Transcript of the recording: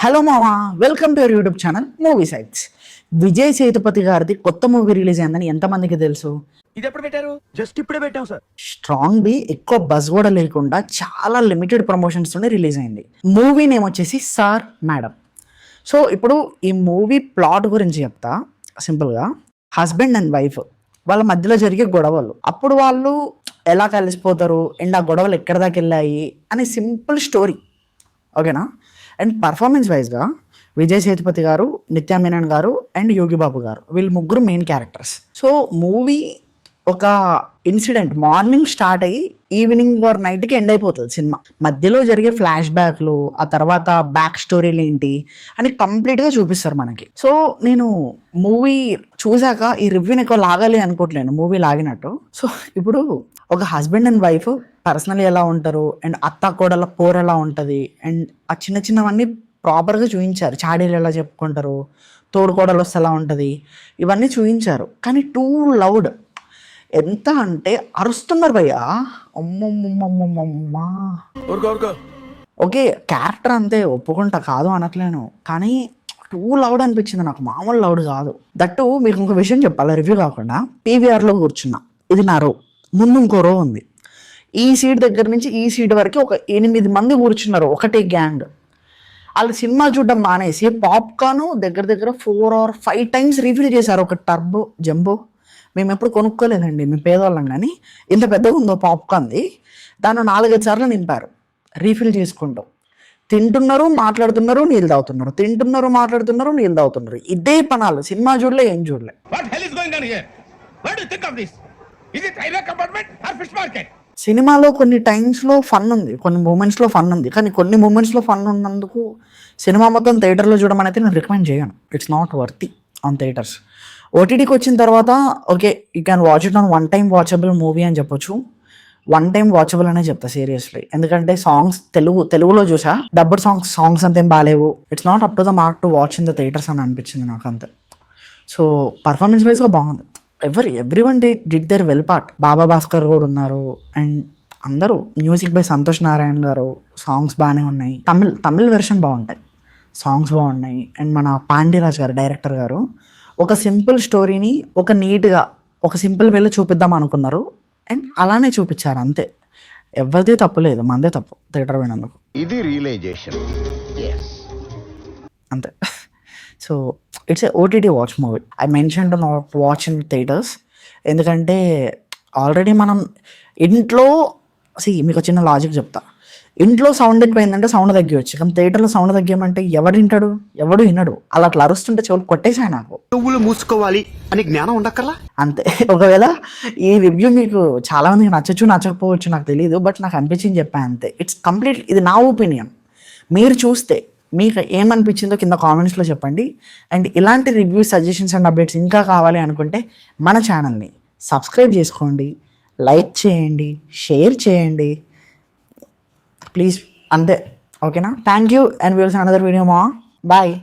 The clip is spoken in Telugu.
హలో మామా, welcome to your YouTube channel movie sites. Vijay Sethupathi గారిది కొత్త మూవీ రిలీజ్ అయిందని ఎంతమందికి తెలుసు? ఇది ఎప్పుడు పెట్టారు? జస్ట్ ఇప్పుడే పెట్టాం సార్. స్ట్రాంగ్ బి ఎక్కువ బజ్ కూడా లేకుండా చాలా లిమిటెడ్ ప్రమోషన్స్ తోనే రిలీజ్ అయింది. మూవీ నేమ్ వచ్చేసి సార్ మేడం. సో ఇప్పుడు ఈ మూవీ ప్లాట్ గురించి చెప్తా. సింపుల్గా హస్బెండ్ అండ్ వైఫ్ వాళ్ళ మధ్యలో జరిగే గొడవలు, అప్పుడు వాళ్ళు ఎలా కలిసిపోతారు అండ్ ఆ గొడవలు ఎక్కడి దాకా వెళ్ళాయి అనే సింపుల్ స్టోరీ. ఓకేనా? అండ్ పర్ఫార్మెన్స్ వైజ్గా విజయ్ సేతుపతి గారు, నిత్యా మీనన్ గారు అండ్ యోగి బాబు గారు, వీళ్ళు ముగ్గురు మెయిన్ క్యారెక్టర్స్. సో మూవీ ఒక ఇన్సిడెంట్ మార్నింగ్ స్టార్ట్ అయ్యి ఈవినింగ్ ఆర్ నైట్కి ఎండ్ అయిపోతుంది సినిమా. మధ్యలో జరిగే ఫ్లాష్ బ్యాక్లు, ఆ తర్వాత బ్యాక్ స్టోరీలు ఏంటి అని కంప్లీట్గా చూపిస్తారు మనకి. సో నేను మూవీ చూసాక ఈ రివ్యూని ఎక్కువ లాగాలి అనుకోవట్లేను, మూవీ లాగినట్టు. సో ఇప్పుడు ఒక హస్బెండ్ అండ్ వైఫ్ పర్సనలీ ఎలా ఉంటారు అండ్ అత్త కోడల పోర్ ఎలా ఉంటుంది అండ్ ఆ చిన్న చిన్నవన్నీ ప్రాపర్గా చూపించారు. చాడీలు ఎలా చెప్పుకుంటారు, తోడుకోడలు వస్తే ఎలా ఉంటుంది, ఇవన్నీ చూపించారు. కానీ టూ లౌడ్, ఎంత అంటే అరుస్తున్నారు భయ్యా, అమ్మమ్మమ్మమ్మమ్మా. ఓకే క్యారెక్టర్ అంతే, ఒప్పుకుంటా, కాదు అనట్లేను, కానీ టూ లౌడ్ అనిపించింది నాకు, మామూలు లౌడ్ కాదు. దట్టు మీకు ఇంకో విషయం చెప్పాలి, రివ్యూ కాకుండా పీవీఆర్లో కూర్చున్నా, ఇది నా రో, ముందు ఇంకో రో ఉంది. ఈ సీట్ దగ్గర నుంచి ఈ సీట్ వరకు ఒక 8 మంది కూర్చున్నారు, ఒకటే గ్యాంగ్. వాళ్ళు సినిమా చూడడం మానేసి పాప్కార్న్ దగ్గర దగ్గర 4 or 5 times రీఫిల్ చేశారు. ఒక టర్బో జంబో మేము ఎప్పుడు కొనుక్కోలేదండి, మేము పేదవాళ్ళం, కానీ ఇంత పెద్దగా ఉందో పాప్కార్న్ది, దాన్ని 4-5 సార్లు నింపారు రీఫిల్ చేసుకుంటూ. తింటున్నారు, మాట్లాడుతున్నారు, నీళ్ళు తాగుతున్నారు, తింటున్నారు, మాట్లాడుతున్నారు, నీళ్ళు తాగుతున్నారు, ఇదే పనాలు. సినిమా చూడలే, ఏం చూడలే. సినిమాలో కొన్ని టైమ్స్లో ఫన్ ఉంది, కొన్ని మూమెంట్స్లో ఫన్ ఉంది, కానీ కొన్ని మూమెంట్స్లో ఫన్ ఉన్నందుకు సినిమా మొత్తం థియేటర్లో చూడమని అయితే నేను రికమెండ్ చేయను. It's not worthy on theatres. ఓటీటీకి వచ్చిన తర్వాత okay, you can watch it on one time watchable movie అని చెప్పొచ్చు. వన్ టైం వాచబుల్ అనే చెప్తా సీరియస్లీ, ఎందుకంటే సాంగ్స్ తెలుగులో చూసా, డబ్బర్ సాంగ్స్ అంతేం బాగాలేవు. It's not up to the mark to watch in the theatres అని అనిపించింది నాకు అంతే. సో పర్ఫార్మెన్స్ వైజ్గా బాగుంది, everyone did their well part. Baba Bhaskar కూడా ఉన్నారు అండ్ అందరూ. మ్యూజిక్ బై సంతోష్ నారాయణ గారు, సాంగ్స్ బాగానే ఉన్నాయి. తమిళ్ వెర్షన్ బాగుంటాయి, సాంగ్స్ బాగున్నాయి. అండ్ మన పాండ్యరాజ్ గారు, డైరెక్టర్ గారు, ఒక సింపుల్ స్టోరీని ఒక నీట్గా ఒక సింపుల్ వేలో చూపిద్దాం అనుకున్నారు అండ్ అలానే చూపించారు అంతే. ఎవరిదే తప్పు లేదు, మనదే తప్పు థియేటర్ పోయినందుకు. ఇది రియలైజేషన్ అంతే. So it's a OTT watch movie. I mention to not watch in theatres, ఎందుకంటే ఆల్రెడీ మనం ఇంట్లో మీకు చిన్న లాజిక్ చెప్తా. ఇంట్లో సౌండ్ ఎక్కువైందంటే సౌండ్ తగ్గివచ్చు, కానీ థియేటర్లో సౌండ్ తగ్గామంటే ఎవడు వింటాడు? ఎవడు వినడు. అట్లా అరుస్తుంటే చెవులు కొట్టేసాయి నాకు. నువ్వులు మూసుకోవాలి అని జ్ఞానం ఉండక్కర్లా అంతే. ఒకవేళ ఈ రివ్యూ మీకు చాలా మందికి నచ్చకపోవచ్చు, నాకు తెలియదు, బట్ నాకు అనిపించింది చెప్పాను అంతే. ఇట్స్ కంప్లీట్, ఇది నా ఒపీనియన్. మీరు చూస్తే మీకు ఏమనిపించిందో కింద కామెంట్స్లో చెప్పండి. అండ్ ఇలాంటి రివ్యూ, సజెషన్స్ అండ్ అప్డేట్స్ ఇంకా కావాలి అనుకుంటే మన ఛానల్ని సబ్స్క్రైబ్ చేసుకోండి, లైక్ చేయండి, షేర్ చేయండి ప్లీజ్, అంతే. ఓకేనా? Thank you and will see another video. Bye.